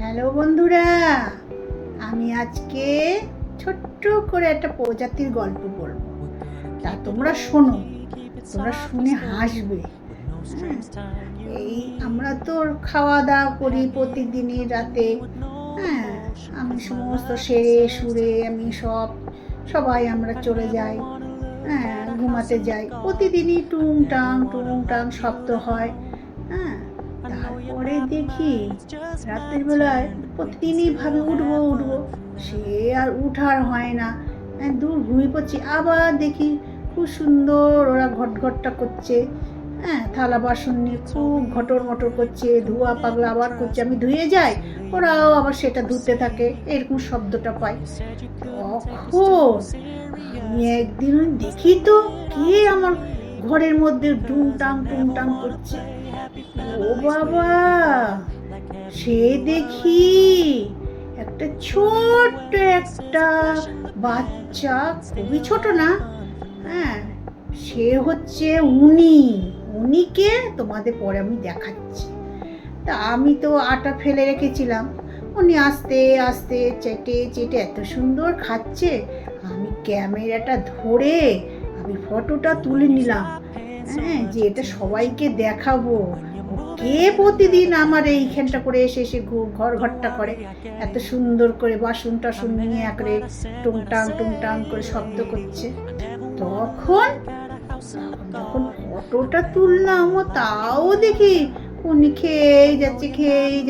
Hello বন্ধুরা, আমি আজকে ছোট্ট করে একটা প্রজাতির গল্প বলবো। তা তোমরা শোনো, তোমরা শুনে হাসবে। এই আমরা তো খাওয়া দাওয়া করি প্রতিদিনই রাতে। হ্যাঁ, আমি সমস্ত সেরে সুরে আমি সবাই আমরা চলে যাই। হ্যাঁ, ঘুমাতে যাই। প্রতিদিনই টুং টাং শব্দ হয়। হ্যাঁ, তারপরে দেখি রাতের বেলায় প্রতিদিনই ভাবে উঠবো, সে আর উঠার হয় না। দূর ঘুমিয়ে পড়ছি, আবার দেখি খুব সুন্দর ওরা ঘটঘটটা করছে। হ্যাঁ, থালা বাসন নিয়ে খুব ঘটর মটর করছে, ধোয়া পাগলা আবার করছে। আমি ধুয়ে যাই, ওরাও আবার সেটা ধুতে থাকে, এরকম শব্দটা পাই। তখন আমি একদিন দেখি তো কে আমার ঘরের মধ্যে টুংটাং করছে। ও বাবা, সে দেখি একটা ছোট্ট একটা বাচ্চা, খুবই ছোট না। হ্যাঁ, সে হচ্ছে উনিকে তোমাদের পরে আমি দেখাচ্ছি। তা আমি তো আটা ফেলে রেখেছিলাম, উনি আস্তে আস্তে চেটে এত সুন্দর খাচ্ছে। আমি ক্যামেরাটা ধরে আমি ফটোটা তুলে নিলাম। হ্যাঁ, যে এটা সবাইকে দেখাবো, কে প্রতিদিন আমার এইখানটা করে এসে ঘরটা করে এত সুন্দর করে বাসন টাসন নিয়ে একরে টুংটাং করে শব্দ করছে। তখন যখন ফটোটা তুললাম, তাও দেখি উনি খেয়েই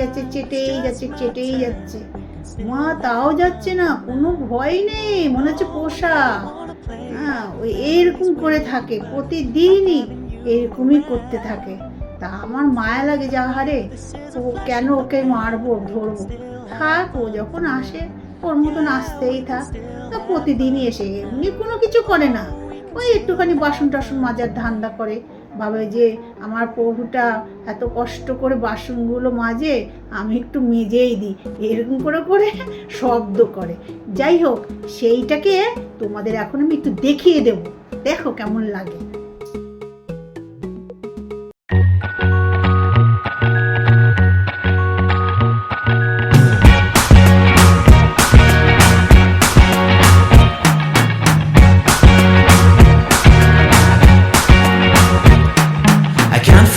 যাচ্ছে চেটেই যাচ্ছে। মা, তাও যাচ্ছে না, কোনো ভয় নেই, মনে হচ্ছে পোষা। হ্যাঁ, ওই এইরকম করে থাকে, প্রতিদিনই এরকমই করতে থাকে। তা আমার মায়া লাগে, যা হারে ও কেন ওকে মারবো ধরবো। থাক, ও যখন আসে ওর মতন আসতেই থাক। তা প্রতিদিনই এসে এমনি কোনো কিছু করে না, ওই একটুখানি বাসন টাসন মাজার ধান্দা করে, ভাবে যে আমার প্রভুটা এত কষ্ট করে বাসনগুলো মাজে, আমি একটু মেজেই দিই, এরকম করে শব্দ করে। যাই হোক, সেইটাকে তোমাদের এখন আমি একটু দেখিয়ে দেবো, দেখো কেমন লাগে।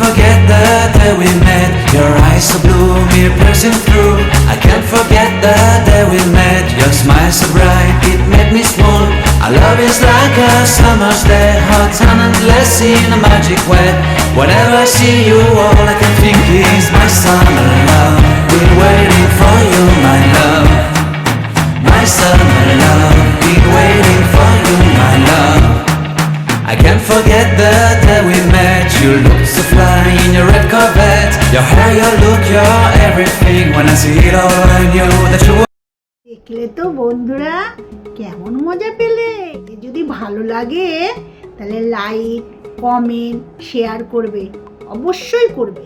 Forget the day we met. Your eyes so blue, me piercing through. I can't forget the day we met. Your smile so bright, it made me swoon. Our love is like a summer's day, hot and endless in a magic way. Whenever I see you, all I can think is my summer love. Been waiting for you, my love. My summer love. Been waiting for you, my love. I can't forget the day we met. You looked so fly in your red Corvette. Your hair, your look, your everything. When I see it all, I knew that you were. দেখলে তো বন্ধুরা, কেমন মজা পেলে? যদি ভালো লাগে তাহলে লাইক, কমেন্ট, শেয়ার করবে, অবশ্যই করবে।